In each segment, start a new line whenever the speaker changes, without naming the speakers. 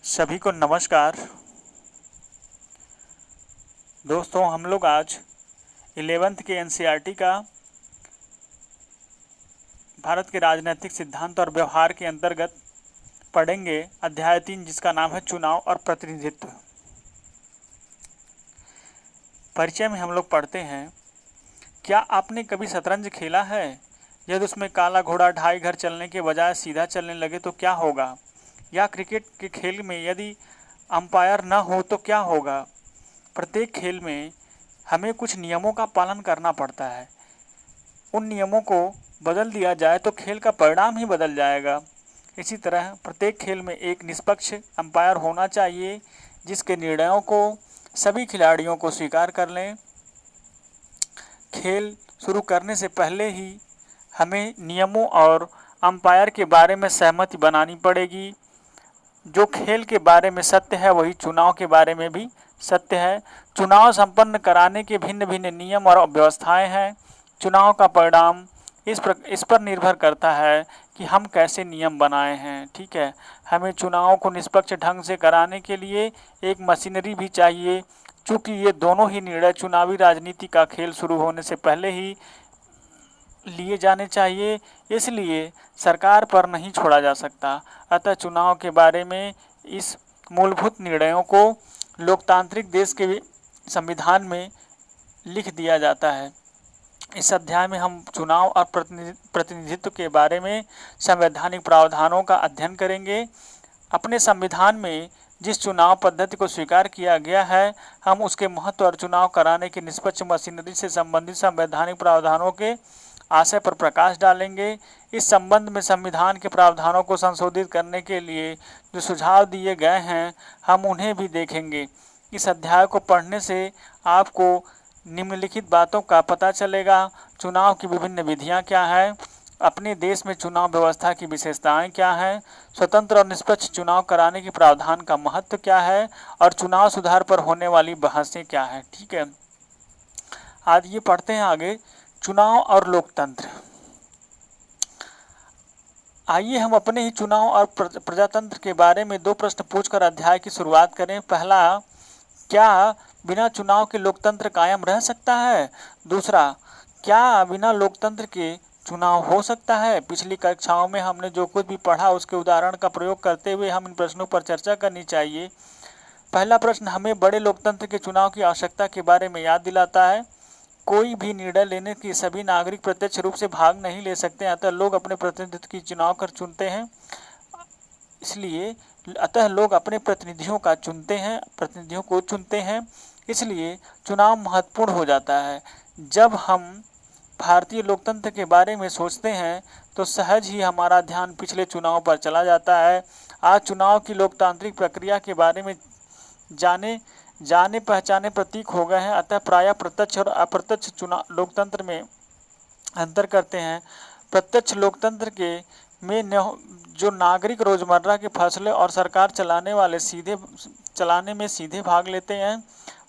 सभी को नमस्कार। दोस्तों, हम लोग आज 11th के एनसीईआरटी का भारत के राजनीतिक सिद्धांत और व्यवहार के अंतर्गत पढ़ेंगे अध्याय 3, जिसका नाम है चुनाव और प्रतिनिधित्व। परिचय में हम लोग पढ़ते हैं, क्या आपने कभी शतरंज खेला है? यदि उसमें काला घोड़ा ढाई घर चलने के बजाय सीधा चलने लगे तो क्या होगा? या क्रिकेट के खेल में यदि अंपायर न हो तो क्या होगा? प्रत्येक खेल में हमें कुछ नियमों का पालन करना पड़ता है। उन नियमों को बदल दिया जाए तो खेल का परिणाम ही बदल जाएगा। इसी तरह प्रत्येक खेल में एक निष्पक्ष अंपायर होना चाहिए, जिसके निर्णयों को सभी खिलाड़ियों को स्वीकार कर लें। खेल शुरू करने से पहले ही हमें नियमों और अंपायर के बारे में सहमति बनानी पड़ेगी। जो खेल के बारे में सत्य है वही चुनाव के बारे में भी सत्य है। चुनाव संपन्न कराने के भिन्न भिन्न नियम और व्यवस्थाएं हैं। चुनाव का परिणाम इस पर निर्भर करता है कि हम कैसे नियम बनाए हैं। ठीक है, हमें चुनाव को निष्पक्ष ढंग से कराने के लिए एक मशीनरी भी चाहिए। चूँकि ये दोनों ही निर्णय चुनावी राजनीति का खेल शुरू होने से पहले ही लिए जाने चाहिए, इसलिए सरकार पर नहीं छोड़ा जा सकता। अतः चुनाव के बारे में इस मूलभूत निर्णयों को लोकतांत्रिक देश के संविधान में लिख दिया जाता है। इस अध्याय में हम चुनाव और प्रतिनिधित्व के बारे में संवैधानिक प्रावधानों का अध्ययन करेंगे। अपने संविधान में जिस चुनाव पद्धति को स्वीकार किया गया है, हम उसके महत्व और चुनाव कराने की निष्पक्ष मशीनरी से संबंधित संवैधानिक प्रावधानों के आशय पर प्रकाश डालेंगे। इस संबंध में संविधान के प्रावधानों को संशोधित करने के लिए जो सुझाव दिए गए हैं, हम उन्हें भी देखेंगे। इस अध्याय को पढ़ने से आपको निम्नलिखित बातों का पता चलेगा। चुनाव की विभिन्न विधियां क्या हैं, अपने देश में चुनाव व्यवस्था की विशेषताएं क्या हैं, स्वतंत्र और निष्पक्ष चुनाव कराने के प्रावधान का महत्व क्या है, और चुनाव सुधार पर होने वाली बहसें क्या हैं। ठीक है, आज ये पढ़ते हैं आगे, चुनाव और लोकतंत्र। आइए हम अपने ही चुनाव और प्रजातंत्र के बारे में दो प्रश्न पूछकर अध्याय की शुरुआत करें। पहला, क्या बिना चुनाव के लोकतंत्र कायम रह सकता है? दूसरा, क्या बिना लोकतंत्र के चुनाव हो सकता है? पिछली कक्षाओं में हमने जो कुछ भी पढ़ा उसके उदाहरण का प्रयोग करते हुए हम इन प्रश्नों पर चर्चा करनी चाहिए। पहला प्रश्न हमें बड़े लोकतंत्र के चुनाव की आवश्यकता के बारे में याद दिलाता है। कोई भी निर्णय लेने की सभी नागरिक प्रत्यक्ष रूप से भाग नहीं ले सकते, अतः लोग अपने प्रतिनिधित्व की चुनाव कर चुनते हैं। अतः लोग अपने प्रतिनिधियों को चुनते हैं, इसलिए चुनाव महत्वपूर्ण हो जाता है। जब हम भारतीय लोकतंत्र के बारे में सोचते हैं तो सहज ही हमारा ध्यान पिछले चुनाव पर चला जाता है। आज चुनाव की लोकतांत्रिक प्रक्रिया के बारे में जाने पहचाने प्रतीक हो गए हैं, अतः प्रायः प्रत्यक्ष और अप्रत्यक्ष चुनाव लोकतंत्र में अंतर करते हैं। प्रत्यक्ष लोकतंत्र में जो नागरिक रोजमर्रा के फैसले और सरकार चलाने में सीधे भाग लेते हैं।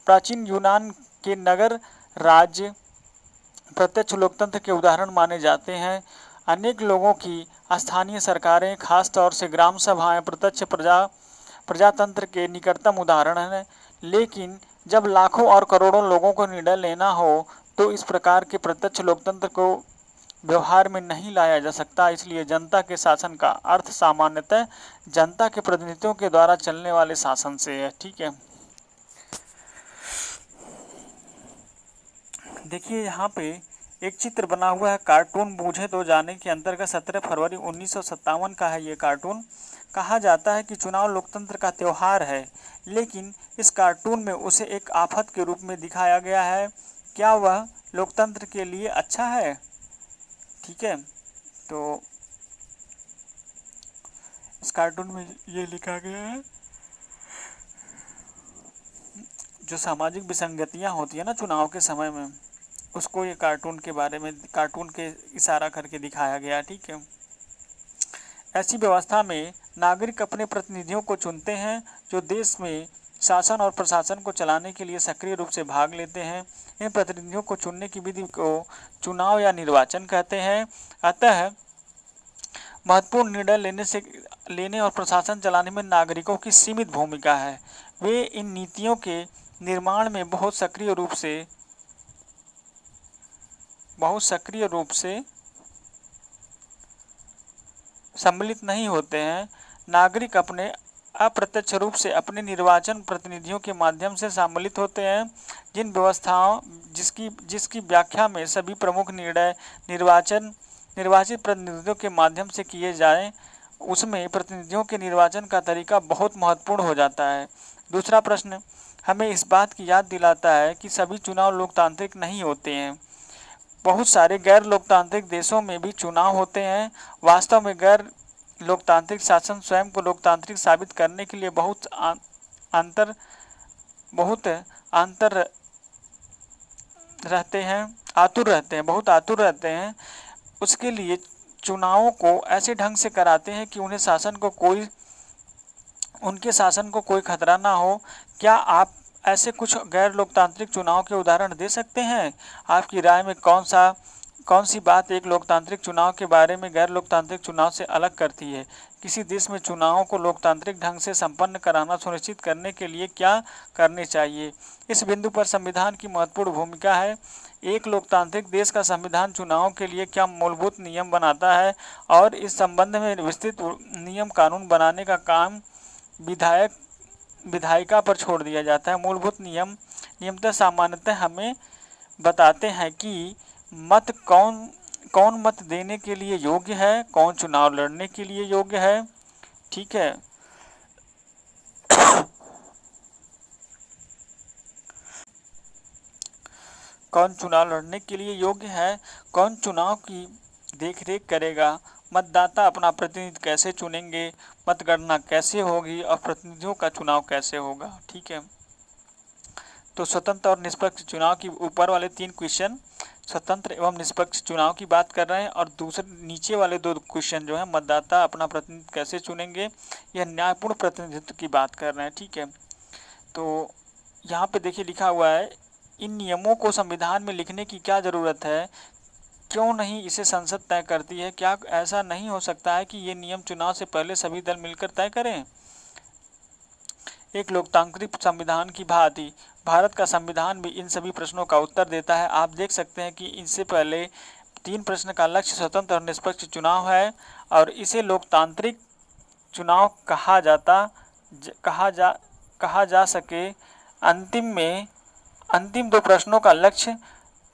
प्राचीन यूनान के नगर राज्य प्रत्यक्ष लोकतंत्र के उदाहरण माने जाते हैं। अनेक लोगों की स्थानीय सरकारें, खास तौर से ग्राम सभाएं प्रत्यक्ष प्रजातंत्र के निकटतम उदाहरण हैं। लेकिन जब लाखों और करोड़ों लोगों को निर्णय लेना हो तो इस प्रकार के प्रत्यक्ष लोकतंत्र को व्यवहार में नहीं लाया जा सकता। इसलिए जनता के शासन का अर्थ सामान्यतः जनता के प्रतिनिधियों के द्वारा चलने वाले शासन से है। ठीक है, देखिए यहाँ पे एक चित्र बना हुआ है, कार्टून बूझे तो जाने के अंतर्गत 17 फरवरी 1957 का है ये कार्टून। कहा जाता है कि चुनाव लोकतंत्र का त्यौहार है, लेकिन इस कार्टून में उसे एक आफत के रूप में दिखाया गया है। क्या वह लोकतंत्र के लिए अच्छा है? ठीक है, तो इस कार्टून में ये लिखा गया है, जो सामाजिक विसंगतियां होती है ना चुनाव के समय में, उसको ये कार्टून के इशारा करके दिखाया गया। ठीक है, ऐसी व्यवस्था में नागरिक अपने प्रतिनिधियों को चुनते हैं, जो देश में शासन और प्रशासन को चलाने के लिए सक्रिय रूप से भाग लेते हैं। इन प्रतिनिधियों को चुनने की विधि को चुनाव या निर्वाचन कहते हैं। अतः महत्वपूर्ण निर्णय लेने से लेने और प्रशासन चलाने में नागरिकों की सीमित भूमिका है। वे इन नीतियों के निर्माण में बहुत सक्रिय रूप से सम्मिलित नहीं होते हैं। नागरिक अपने अप्रत्यक्ष रूप से अपने निर्वाचन प्रतिनिधियों के माध्यम से सम्मिलित होते हैं। जिन व्यवस्थाओं जिसकी व्याख्या में सभी प्रमुख निर्णय निर्वाचित प्रतिनिधियों के माध्यम से किए जाएं, उसमें प्रतिनिधियों के निर्वाचन का तरीका बहुत महत्वपूर्ण हो जाता है। दूसरा प्रश्न हमें इस बात की याद दिलाता है कि सभी चुनाव लोकतांत्रिक नहीं होते हैं। बहुत सारे गैर लोकतांत्रिक देशों में भी चुनाव होते हैं। वास्तव में गैर लोकतांत्रिक शासन स्वयं को लोकतांत्रिक साबित करने के लिए बहुत आतुर रहते हैं। उसके लिए चुनावों को ऐसे ढंग से कराते हैं कि उनके शासन को कोई खतरा ना हो। क्या आप ऐसे कुछ गैर लोकतांत्रिक चुनाव के उदाहरण दे सकते हैं? आपकी राय में कौन सी बात एक लोकतांत्रिक चुनाव के बारे में गैर लोकतांत्रिक चुनाव से अलग करती है? किसी देश में चुनावों को लोकतांत्रिक ढंग से संपन्न कराना सुनिश्चित करने के लिए क्या करने चाहिए? इस बिंदु पर संविधान की महत्वपूर्ण भूमिका है। एक लोकतांत्रिक देश का संविधान चुनावों के लिए क्या मूलभूत नियम बनाता है और इस संबंध में विस्तृत नियम कानून बनाने का काम विधायिका पर छोड़ दिया जाता है। मूलभूत नियमतः सामान्यतः हमें बताते हैं कि कौन मत देने के लिए योग्य है, कौन चुनाव लड़ने के लिए योग्य है। ठीक है, कौन चुनाव लड़ने के लिए योग्य है, कौन चुनाव की देखरेख करेगा, मतदाता अपना प्रतिनिधि कैसे चुनेंगे, मतगणना कैसे होगी और प्रतिनिधियों का चुनाव कैसे होगा। ठीक है, तो स्वतंत्र और निष्पक्ष चुनाव की ऊपर वाले 3 क्वेश्चन स्वतंत्र एवं निष्पक्ष चुनाव की बात कर रहे हैं और दूसरे नीचे वाले 2 क्वेश्चन जो है मतदाता अपना प्रतिनिधि कैसे चुनेंगे, यह न्यायपूर्ण प्रतिनिधित्व की बात कर रहे हैं। ठीक है, तो यहाँ पे देखिए लिखा हुआ है, इन नियमों को संविधान में लिखने की क्या ज़रूरत है? क्यों नहीं इसे संसद तय करती है? क्या ऐसा नहीं हो सकता है कि ये नियम चुनाव से पहले सभी दल मिलकर तय करें? एक लोकतांत्रिक संविधान की भांति भारत का संविधान भी इन सभी प्रश्नों का उत्तर देता है। आप देख सकते हैं कि इससे पहले 3 प्रश्न का लक्ष्य स्वतंत्र और निष्पक्ष चुनाव है और इसे लोकतांत्रिक चुनाव कहा जा सके। अंतिम 2 प्रश्नों का लक्ष्य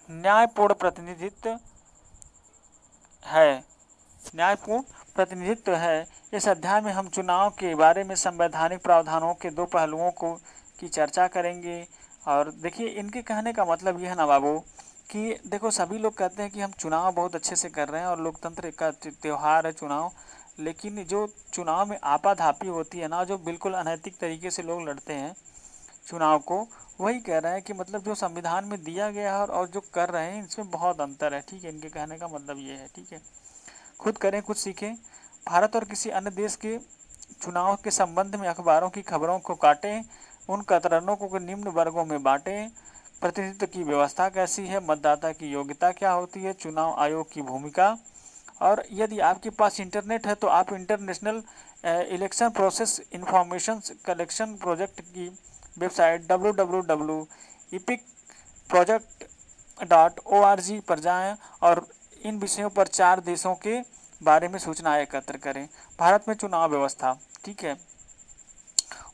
न्यायपूर्ण प्रतिनिधित्व है। इस अध्याय में हम चुनाव के बारे में संवैधानिक प्रावधानों के 2 पहलुओं की चर्चा करेंगे। और देखिए इनके कहने का मतलब यह है ना बाबू कि देखो सभी लोग कहते हैं कि हम चुनाव बहुत अच्छे से कर रहे हैं और लोकतंत्र का त्यौहार है चुनाव, लेकिन जो चुनाव में आपाधापी होती है ना, जो बिल्कुल अनैतिक तरीके से लोग लड़ते हैं चुनाव को, वही कह रहे हैं कि मतलब जो संविधान में दिया गया है और जो कर रहे हैं इसमें बहुत अंतर है। ठीक है, इनके कहने का मतलब ये है। ठीक है, खुद करें खुद सीखें। भारत और किसी अन्य देश के चुनाव के संबंध में अखबारों की खबरों को काटें, उन कतरनों को निम्न वर्गों में बांटें। प्रतिनिधित्व की व्यवस्था कैसी है, मतदाता की योग्यता क्या होती है, चुनाव आयोग की भूमिका। और यदि आपके पास इंटरनेट है तो आप international election process information collection project की वेबसाइट www.epicproject.org पर जाएं और इन विषयों पर 4 देशों के बारे में सूचना एकत्र करें। भारत में चुनाव व्यवस्था। ठीक है,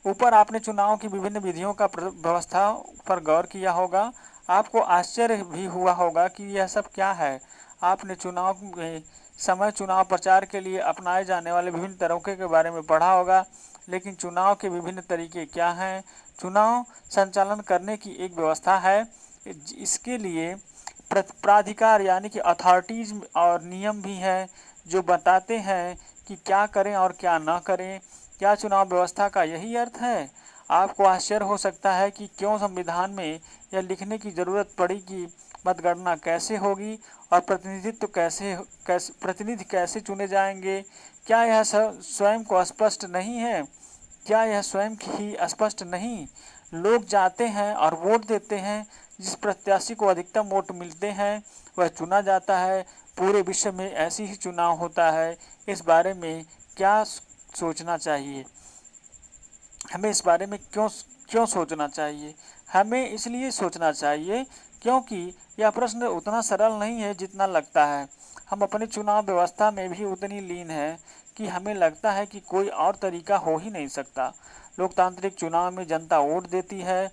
ऊपर आपने चुनाव की विभिन्न विधियों का व्यवस्था पर गौर किया होगा। आपको आश्चर्य भी हुआ होगा कि यह सब क्या है। आपने चुनाव में समय चुनाव प्रचार के लिए अपनाए जाने वाले विभिन्न तरीकों के बारे में पढ़ा होगा, लेकिन चुनाव के विभिन्न तरीके क्या हैं? चुनाव संचालन करने की एक व्यवस्था है। इसके लिए प्राधिकार यानी कि अथॉरिटीज़ और नियम भी हैं जो बताते हैं कि क्या करें और क्या ना करें। क्या चुनाव व्यवस्था का यही अर्थ है? आपको आश्चर्य हो सकता है कि क्यों संविधान में यह लिखने की ज़रूरत पड़ी कि मतगणना कैसे होगी और प्रतिनिधि कैसे चुने जाएंगे। क्या यह स्वयं को स्पष्ट नहीं है? क्या यह स्वयं ही स्पष्ट नहीं? लोग जाते हैं और वोट देते हैं। जिस प्रत्याशी को अधिकतम वोट मिलते हैं वह चुना जाता है। पूरे विश्व में ऐसी ही चुनाव होता है। इस बारे में क्या सोचना चाहिए। हमें इस बारे में क्यों क्यों सोचना चाहिए? हमें इसलिए सोचना चाहिए क्योंकि यह प्रश्न उतना सरल नहीं है जितना लगता है। हम अपनी चुनाव व्यवस्था में भी उतनी लीन है कि हमें लगता है कि कोई और तरीका हो ही नहीं सकता। लोकतांत्रिक चुनाव में जनता वोट देती है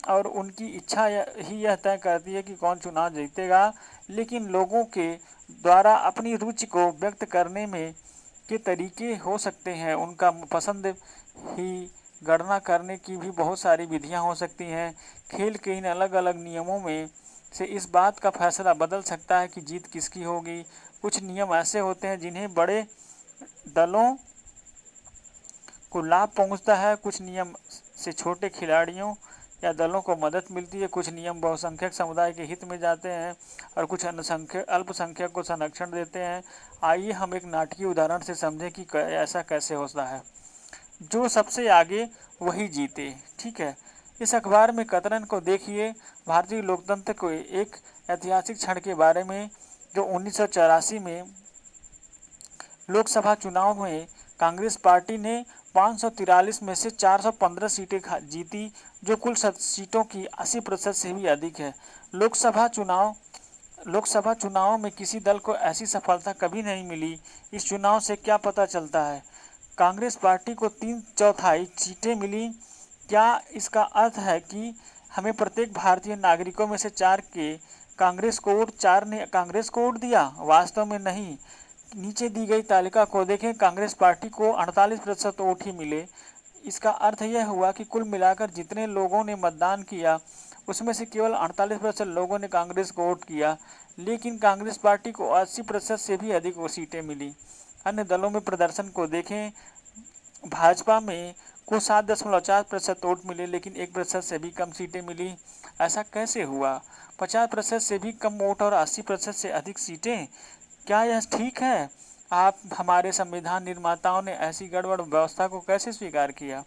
और उनकी इच्छा ही यह तय करती है कि कौन चुनाव जीतेगा। लेकिन लोगों के द्वारा अपनी रुचि को व्यक्त करने में के तरीके हो सकते हैं। उनका पसंद ही गणना करने की भी बहुत सारी विधियां हो सकती हैं। खेल के इन अलग अलग नियमों में से इस बात का फैसला बदल सकता है कि जीत किसकी होगी। कुछ नियम ऐसे होते हैं जिन्हें बड़े दलों को लाभ पहुंचता है, कुछ नियम से छोटे खिलाड़ियों या दलों को मदद मिलती है, कुछ नियम बहुसंख्यक समुदाय के हित में जाते हैं और कुछ अल्पसंख्यक को संरक्षण देते हैं। आइए हम एक नाटकीय उदाहरण से समझें कि ऐसा कैसे होता है। जो सबसे आगे वही जीते। ठीक है, इस अखबार में कतरन को देखिए भारतीय लोकतंत्र को एक ऐतिहासिक क्षण के बारे में, जो 1984 में लोकसभा चुनाव में कांग्रेस पार्टी ने 543 में से 415 सीटें जीती, जो कुल सीटों की 80% से भी अधिक है। लोकसभा चुनाव में किसी दल को ऐसी सफलता कभी नहीं मिली। इस चुनाव से क्या पता चलता है? कांग्रेस पार्टी को 3/4 सीटें मिली। क्या इसका अर्थ है कि हमें प्रत्येक भारतीय नागरिकों में से 4 ने कांग्रेस को वोट दिया? वास्तव में नहीं। नीचे दी गई तालिका को देखें, कांग्रेस पार्टी को 48% वोट ही मिले। इसका अर्थ यह हुआ कि कुल मिलाकर जितने लोगों ने मतदान किया उसमें से केवल 48% लोगों ने कांग्रेस को वोट किया, लेकिन कांग्रेस पार्टी को 80% से भी अधिक सीटें मिली। अन्य दलों में प्रदर्शन को देखें, भाजपा में को 7.4% वोट मिले, लेकिन 1% से भी कम सीटें मिली। ऐसा कैसे हुआ? 50% से भी कम वोट और 80% से अधिक सीटें, क्या यह ठीक है? आप हमारे संविधान निर्माताओं ने ऐसी गड़बड़ व्यवस्था को कैसे स्वीकार किया?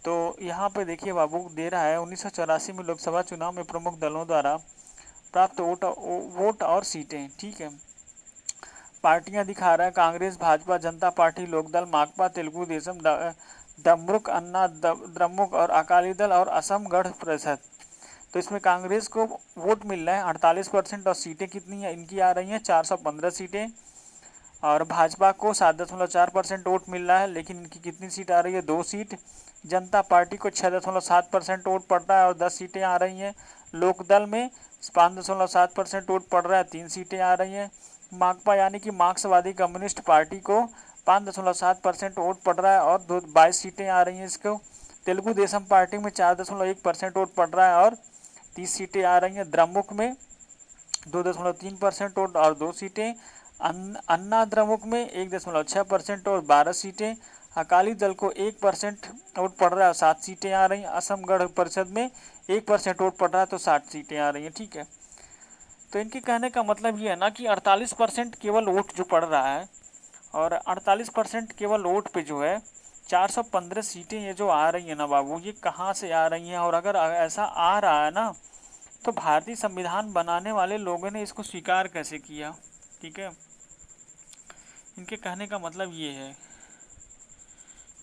तो यहाँ पे देखिए बाबू दे रहा है 1984 में लोकसभा चुनाव में प्रमुख दलों द्वारा प्राप्त वोट और सीटें। ठीक है, पार्टियां दिखा रहा है कांग्रेस, भाजपा, जनता पार्टी, लोकदल, माकपा, तेलुगु देशम, द्रमुक, अन्ना द्रमुक और अकाली दल और असम गण परिषद। तो इसमें कांग्रेस को वोट मिल रहा है 48% और सीटें कितनी है इनकी आ रही हैं 415 सीटें। और भाजपा को 7.4% वोट मिल रहा है, लेकिन इनकी कितनी सीट आ रही है? 2 सीट। जनता पार्टी को 6.7% वोट पड़ रहा है और 10 सीटें आ रही हैं। लोकदल में 5.7% वोट पड़ रहा है, 3 सीटें आ रही हैं। माकपा यानी कि मार्क्सवादी कम्युनिस्ट पार्टी को 5.7% वोट पड़ रहा है और 22 सीटें आ रही हैं इसको। तेलुगु देशम पार्टी में 4.1% वोट पड़ रहा है और 30 सीटें आ रही हैं। द्रमुक में 2.3% वोट और 2 सीटें। अन्ना द्रमुक में 1.6% और 12 सीटें। अकाली दल को 1% वोट पड़ रहा है और 7 सीटें आ रही हैं। असम गण परिषद में 1% वोट पड़ रहा है तो 60 सीटें आ रही हैं। ठीक है, तो इनके कहने का मतलब ये है ना कि 48% केवल वोट जो पड़ रहा है और 48% केवल वोट पे जो है 415 सीटें ये जो आ रही है ना बाबू, ये कहाँ से आ रही हैं? और अगर ऐसा आ रहा है ना, तो भारतीय संविधान बनाने वाले लोगों ने इसको स्वीकार कैसे किया? ठीक है, इनके कहने का मतलब ये है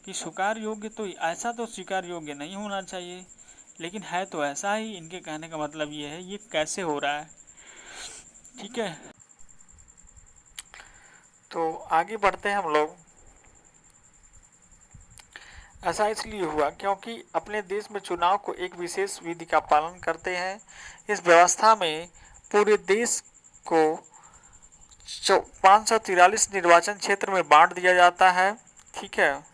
कि स्वीकार योग्य तो ऐसा तो स्वीकार योग्य नहीं होना चाहिए, लेकिन है तो ऐसा ही। इनके कहने का मतलब ये है, ये कैसे हो रहा है? ठीक है, तो आगे बढ़ते हैं हम लोग। ऐसा इसलिए हुआ क्योंकि अपने देश में चुनाव को एक विशेष विधि का पालन करते हैं। इस व्यवस्था में पूरे देश को 543 निर्वाचन क्षेत्र में बांट दिया जाता है। ठीक है,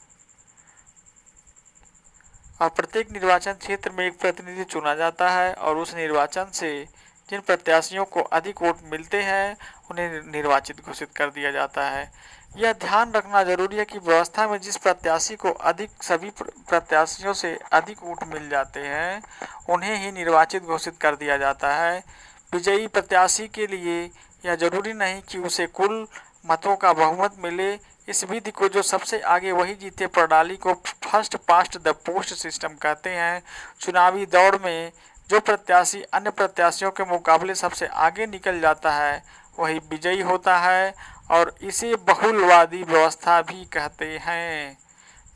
और प्रत्येक निर्वाचन क्षेत्र में एक प्रतिनिधि चुना जाता है और उस निर्वाचन से जिन प्रत्याशियों को अधिक वोट मिलते हैं उन्हें निर्वाचित घोषित कर दिया जाता है। यह ध्यान रखना जरूरी है कि व्यवस्था में जिस प्रत्याशी को सभी प्रत्याशियों से अधिक वोट मिल जाते हैं उन्हें ही निर्वाचित घोषित कर दिया जाता है। विजयी प्रत्याशी के लिए यह जरूरी नहीं कि उसे कुल मतों का बहुमत मिले। इस विधि को जो सबसे आगे वही जीते प्रणाली को first past the post system कहते हैं। चुनावी दौड़ में जो प्रत्याशी अन्य प्रत्याशियों के मुकाबले सबसे आगे निकल जाता है वही विजयी होता है और इसे बहुलवादी व्यवस्था भी कहते हैं।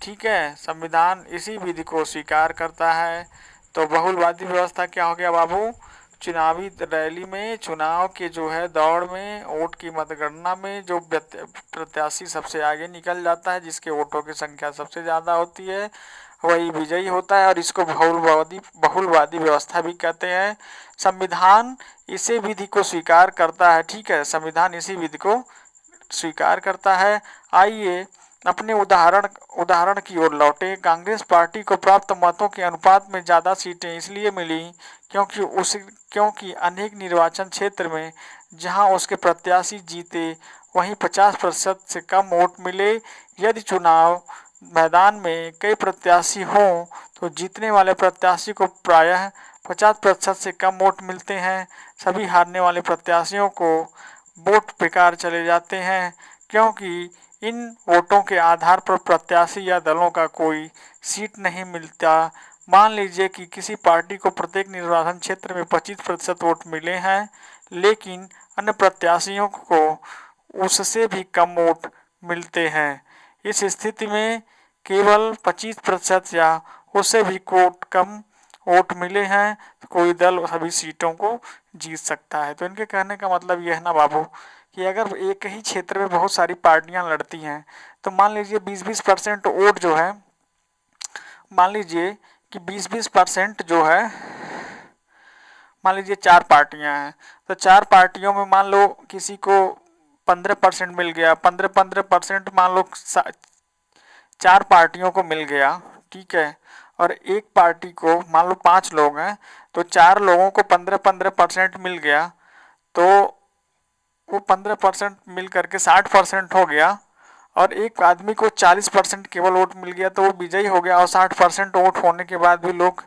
ठीक है, संविधान इसी विधि को स्वीकार करता है। तो बहुलवादी व्यवस्था क्या हो गया बाबू? चुनावी रैली में, चुनाव के जो है दौड़ में, वोट की मतगणना में जो प्रत्याशी सबसे आगे निकल जाता है, जिसके वोटों की संख्या सबसे ज़्यादा होती है, वही विजयी होता है। और इसको बहुलवादी व्यवस्था भी कहते हैं। संविधान इसी विधि को स्वीकार करता है। ठीक है, संविधान इसी विधि को स्वीकार करता है। आइए अपने उदाहरण की ओर लौटे। कांग्रेस पार्टी को प्राप्त मतों के अनुपात में ज़्यादा सीटें इसलिए मिली क्योंकि अनेक निर्वाचन क्षेत्र में जहां उसके प्रत्याशी जीते वहीं 50% से कम वोट मिले। यदि चुनाव मैदान में कई प्रत्याशी हों तो जीतने वाले प्रत्याशी को प्रायः 50% से कम वोट मिलते हैं। सभी हारने वाले प्रत्याशियों को वोट बेकार चले जाते हैं, क्योंकि इन वोटों के आधार पर प्रत्याशी या दलों का कोई सीट नहीं मिलता। मान लीजिए कि किसी पार्टी को प्रत्येक निर्वाचन क्षेत्र में 25% वोट मिले हैं, लेकिन अन्य प्रत्याशियों को उससे भी कम वोट मिलते हैं। इस स्थिति में केवल 25% या उससे भी कम वोट मिले हैं तो कोई दल सभी सीटों को जीत सकता है। तो इनके कहने का मतलब यह है ना बाबू कि अगर एक ही क्षेत्र में बहुत सारी पार्टियां लड़ती हैं तो मान लीजिए 20-20% वोट जो है, मान लीजिए कि 20-20% जो है, मान लीजिए 4 पार्टियां हैं तो 4 पार्टियों में मान लो किसी को 15% मिल गया, 15% मान लो 4 पार्टियों को मिल गया। ठीक है, और एक पार्टी को मान लो 5 लोग हैं तो 4 लोगों को 15% मिल गया, तो वो 15% मिल करके 60% हो गया। और एक आदमी को 40% केवल वोट मिल गया तो वो विजयी हो गया। और 60% वोट होने के बाद भी लोग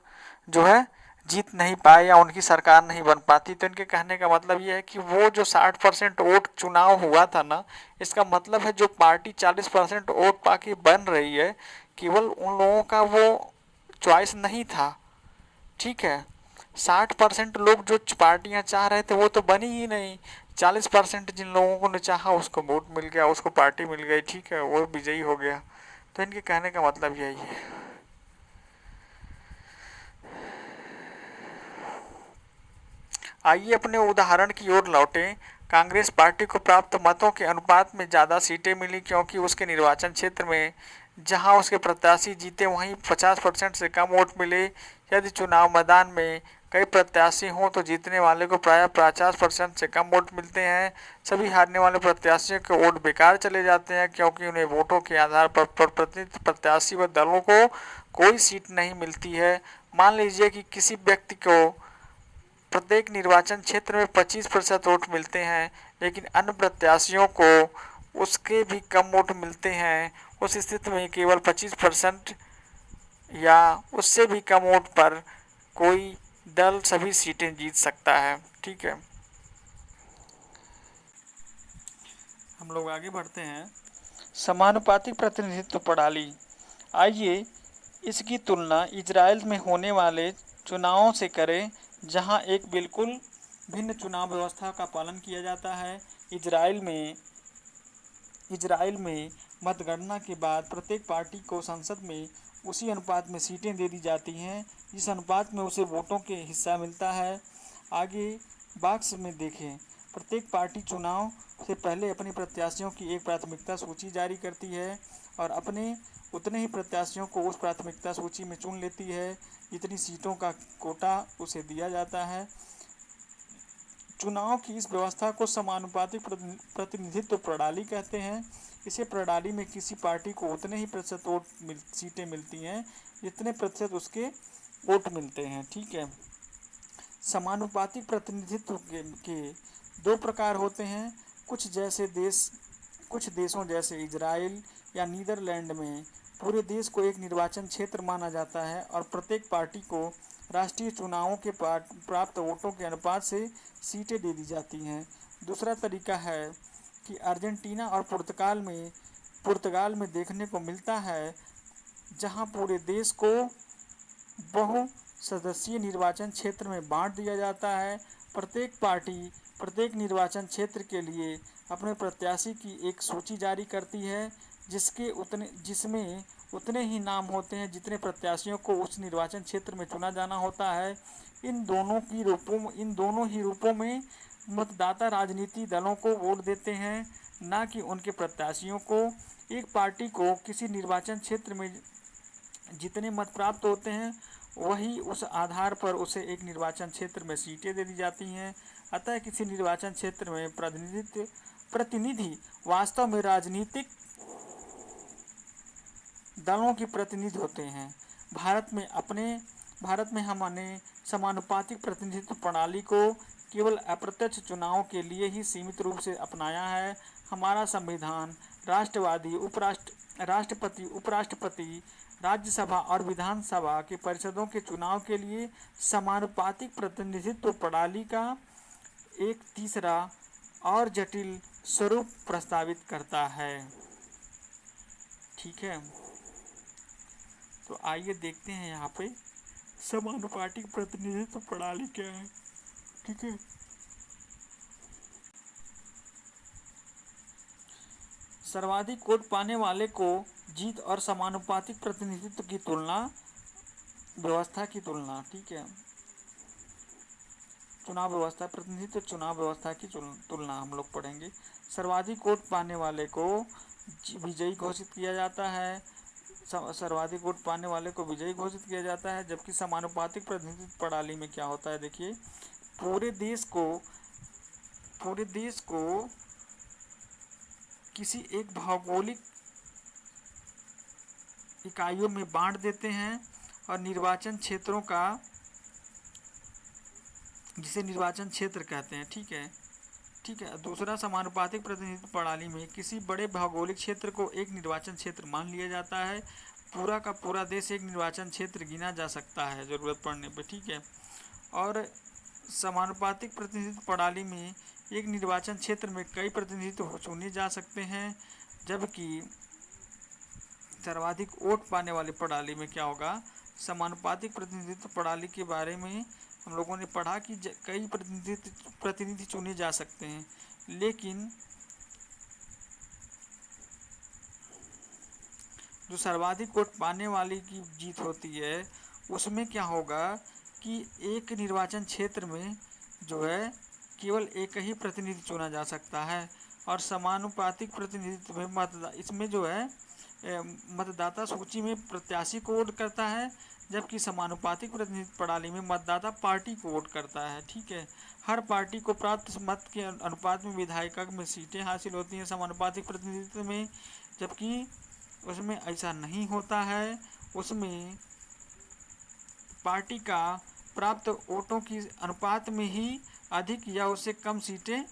जो है जीत नहीं पाए या उनकी सरकार नहीं बन पाती। तो इनके कहने का मतलब ये है कि वो जो 60% वोट चुनाव हुआ था ना, इसका मतलब है जो पार्टी 40% वोट पाके बन रही है, केवल उन लोगों का वो चॉइस नहीं था। ठीक है, 60% लोग जो पार्टियां चाह रहे थे वो तो बनी ही नहीं। 40% जिन लोगों ने चाहा उसको वोट मिल गया, उसको पार्टी मिल गई। ठीक है, वो विजयी हो गया। तो इनके कहने का मतलब यही है। आइए अपने उदाहरण की ओर लौटें। कांग्रेस पार्टी को प्राप्त मतों के अनुपात में ज़्यादा सीटें मिली क्योंकि उसके निर्वाचन क्षेत्र में जहां उसके प्रत्याशी जीते वहीं 50% से कम वोट मिले। यदि चुनाव मैदान में कई प्रत्याशी हों तो जीतने वाले को प्रायः 50% से कम वोट मिलते हैं। सभी हारने वाले प्रत्याशियों के वोट बेकार चले जाते हैं क्योंकि उन्हें वोटों के आधार पर प्रतिनिधि प्रत्याशी व दलों को कोई सीट नहीं मिलती है। मान लीजिए कि किसी व्यक्ति को प्रत्येक निर्वाचन क्षेत्र में 25% वोट मिलते हैं, लेकिन अन्य प्रत्याशियों को उसके भी कम वोट मिलते हैं। उस स्थिति में केवल 25% या उससे भी कम वोट पर कोई दल सभी सीटें जीत सकता है। ठीक है, हम लोग आगे बढ़ते हैं। समानुपातिक प्रतिनिधित्व प्रणाली। आइए इसकी तुलना इजराइल में होने वाले चुनावों से करें, जहां एक बिल्कुल भिन्न चुनाव व्यवस्था का पालन किया जाता है। इजराइल में मतगणना के बाद प्रत्येक पार्टी को संसद में उसी अनुपात में सीटें दे दी जाती हैं जिस अनुपात में उसे वोटों के हिस्सा मिलता है। आगे बॉक्स में देखें। प्रत्येक पार्टी चुनाव से पहले अपने प्रत्याशियों की एक प्राथमिकता सूची जारी करती है और अपने उतने ही प्रत्याशियों को उस प्राथमिकता सूची में चुन लेती है जितनी सीटों का कोटा उसे दिया जाता है। चुनाव की इस व्यवस्था को समानुपातिक प्रतिनिधित्व प्रणाली कहते हैं। इसे प्रणाली में किसी पार्टी को उतने ही प्रतिशत सीटें मिलती हैं जितने प्रतिशत उसके वोट मिलते हैं। ठीक है, समानुपातिक प्रतिनिधित्व के 2 प्रकार होते हैं। कुछ देशों जैसे इजराइल या नीदरलैंड में पूरे देश को एक निर्वाचन क्षेत्र माना जाता है और प्रत्येक पार्टी को राष्ट्रीय चुनावों के प्राप्त वोटों के अनुपात से सीटें दे दी जाती हैं। दूसरा तरीका है कि अर्जेंटीना और पुर्तगाल में देखने को मिलता है, जहां पूरे देश को बहु सदस्यीय निर्वाचन क्षेत्र में बांट दिया जाता है। प्रत्येक पार्टी प्रत्येक निर्वाचन क्षेत्र के लिए अपने प्रत्याशी की एक सूची जारी करती है जिसमें उतने ही नाम होते हैं जितने प्रत्याशियों को उस निर्वाचन क्षेत्र में चुना जाना होता है। इन दोनों ही रूपों में मतदाता राजनीतिक दलों को वोट देते हैं, ना कि उनके प्रत्याशियों को। एक पार्टी को किसी निर्वाचन क्षेत्र में जितने मत प्राप्त होते हैं वही उस आधार पर उसे एक निर्वाचन क्षेत्र में सीटें दे दी जाती हैं। अतः किसी निर्वाचन क्षेत्र में प्रतिनिधि वास्तव में राजनीतिक दलों के प्रतिनिधि होते हैं। भारत में हमने समानुपातिक प्रतिनिधित्व प्रणाली को केवल अप्रत्यक्ष चुनाव के लिए ही सीमित रूप से अपनाया है। हमारा संविधान राष्ट्रपति, उपराष्ट्रपति, राज्यसभा और विधानसभा के परिषदों के चुनाव के लिए समानुपातिक प्रतिनिधित्व प्रणाली का एक तीसरा और जटिल स्वरूप प्रस्तावित करता है। ठीक है, तो आइए देखते हैं यहाँ पे समानुपातिक प्रतिनिधित्व प्रणाली क्या है। ठीक है, सर्वाधिक वोट पाने वाले को जीत और समानुपातिक प्रतिनिधित्व की व्यवस्था की तुलना। ठीक है, चुनाव व्यवस्था की तुलना हम लोग पढ़ेंगे। सर्वाधिक वोट पाने वाले को विजयी घोषित किया जाता है। जबकि समानुपातिक प्रतिनिधित्व प्रणाली में क्या होता है, देखिए, पूरे देश को किसी एक भौगोलिक इकाइयों में बांट देते हैं और निर्वाचन क्षेत्रों का, जिसे निर्वाचन क्षेत्र कहते हैं। ठीक है। दूसरा, समानुपातिक प्रतिनिधित्व प्रणाली में किसी बड़े भौगोलिक क्षेत्र को एक निर्वाचन क्षेत्र मान लिया जाता है। पूरा का पूरा देश एक निर्वाचन क्षेत्र गिना जा सकता है ज़रूरत पड़ने पर। ठीक है, और समानुपातिक प्रतिनिधित्व प्रणाली में एक निर्वाचन क्षेत्र में कई प्रतिनिधित्व चुने जा सकते हैं। जबकि सर्वाधिक वोट पाने वाली प्रणाली में क्या होगा, समानुपातिक प्रतिनिधित्व प्रणाली के बारे में हम लोगों ने पढ़ा कि कई प्रतिनिधि चुने जा सकते हैं, लेकिन जो सर्वाधिक वोट पाने वाली की जीत होती है उसमें क्या होगा कि एक निर्वाचन क्षेत्र में जो है केवल एक ही प्रतिनिधि चुना जा सकता है। और समानुपातिक प्रतिनिधित्व में इसमें जो है मतदाता सूची में प्रत्याशी को वोट करता है, जबकि समानुपातिक प्रतिनिधित्व प्रणाली में मतदाता पार्टी को वोट करता है। ठीक है, हर पार्टी को प्राप्त मत के अनुपात में विधायिका में सीटें हासिल होती हैं समानुपातिक प्रतिनिधित्व में, जबकि उसमें ऐसा नहीं होता है। उसमें पार्टी का प्राप्त वोटों की अनुपात में ही अधिक या उससे कम सीटें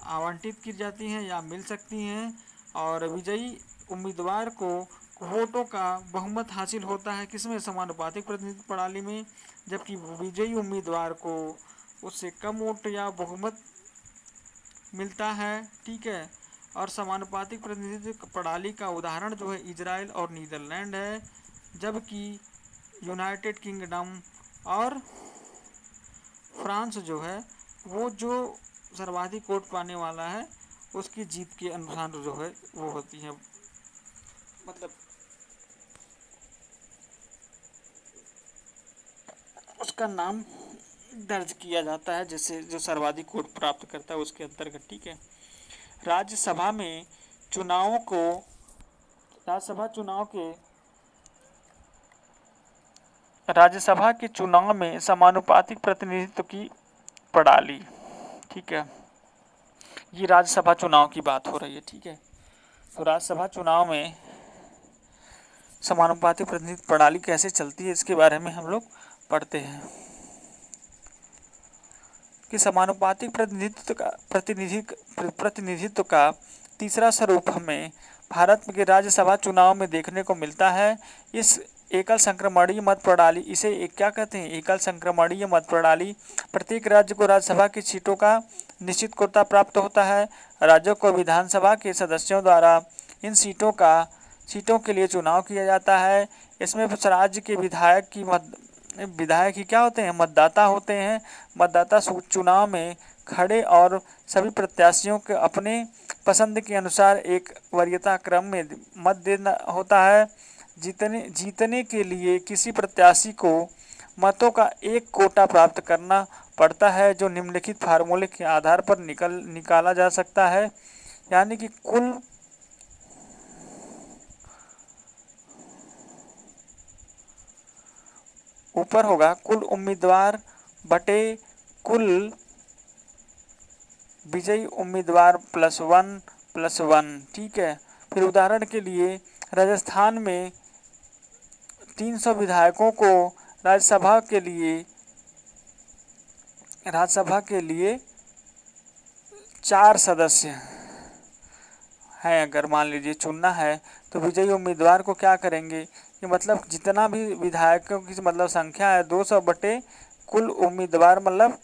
आवंटित की जाती हैं या मिल सकती हैं, और विजयी उम्मीदवार को वोटों का बहुमत हासिल होता है किसमें, समानुपातिक प्रतिनिधित्व प्रणाली में, जबकि विजयी उम्मीदवार को उससे कम वोट या बहुमत मिलता है। ठीक है, और समानुपातिक प्रतिनिधित्व प्रणाली का उदाहरण जो है इजराइल और नीदरलैंड है, जबकि यूनाइटेड किंगडम और फ्रांस जो है वो जो सर्वाधिक वोट पाने वाला है उसकी जीत के अनुसार जो है वो होती है, मतलब उसका नाम दर्ज किया जाता है, जैसे जो सर्वाधिक वोट प्राप्त करता है उसके अंतर्गत। ठीक है, राज्यसभा के चुनाव में समानुपातिक प्रतिनिधित्व की प्रणाली। ठीक है, ये राज्यसभा चुनाव की बात हो रही है। ठीक है, तो राज्यसभा चुनाव में समानुपातिक प्रतिनिधित्व प्रणाली कैसे चलती है इसके बारे में हम लोग पढ़ते हैं कि समानुपातिक प्रतिनिधित्व का तीसरा स्वरूप हमें भारत के राज्यसभा चुनाव में देखने को मिलता है। इस एकल संक्रमणीय मत प्रणाली, इसे क्या कहते हैं, एकल संक्रमणीय मत प्रणाली। प्रत्येक राज्य को राज्यसभा की सीटों का निश्चित कोटा प्राप्त होता है। राज्यों को विधानसभा के सदस्यों द्वारा इन सीटों के लिए चुनाव किया जाता है। इसमें राज्य के विधायक ही क्या होते हैं, मतदाता होते हैं। मतदाता चुनाव में खड़े और सभी प्रत्याशियों के अपने पसंद के अनुसार एक वरीयता क्रम में मत देना होता है। जीतने के लिए किसी प्रत्याशी को मतों का एक कोटा प्राप्त करना पड़ता है, जो निम्नलिखित फार्मूले के आधार पर निकाला जा सकता है। यानी कि कुल ऊपर होगा कुल उम्मीदवार बटे कुल विजयी उम्मीदवार +1 ठीक है। फिर उदाहरण के लिए राजस्थान में 300 विधायकों को राज्यसभा के लिए 4 सदस्य हैं अगर मान लीजिए चुनना है, तो विजयी उम्मीदवार को क्या करेंगे कि मतलब जितना भी विधायकों की मतलब संख्या है 200 बटे कुल उम्मीदवार, मतलब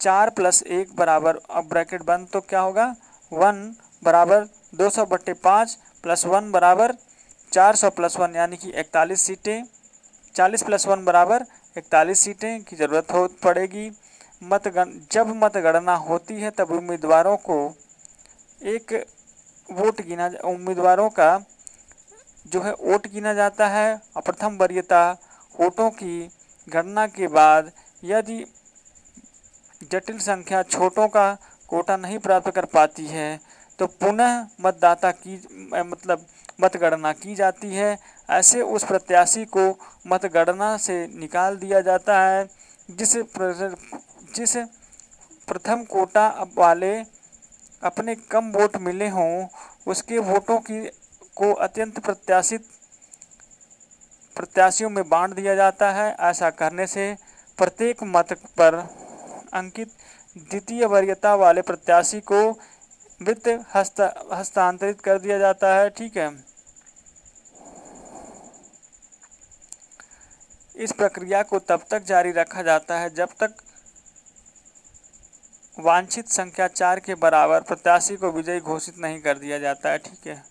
4 + 1 बराबर, अब ब्रैकेट बंद, तो क्या होगा 1 बराबर 200 बटे 5 + 1 बराबर 400 + 1 यानी कि 41 सीटें, 40 + 1 बराबर 41 सीटें की ज़रूरत पड़ेगी। जब मतगणना होती है तब उम्मीदवारों का जो है वोट गिना जाता है और प्रथम वरीयता वोटों की गणना के बाद यदि जटिल संख्या छोटों का कोटा नहीं प्राप्त कर पाती है तो पुनः मतगणना की जाती है। ऐसे उस प्रत्याशी को मतगणना से निकाल दिया जाता है जिस प्रथम कोटा वाले अपने कम वोट मिले हों उसके वोटों को अत्यंत प्रत्याशियों में बांट दिया जाता है। ऐसा करने से प्रत्येक मत पर अंकित द्वितीय वरीयता वाले प्रत्याशी को वित्त हस्तांतरित कर दिया जाता है। ठीक है, इस प्रक्रिया को तब तक जारी रखा जाता है जब तक वांछित संख्या 4 के बराबर प्रत्याशी को विजयी घोषित नहीं कर दिया जाता है। ठीक है।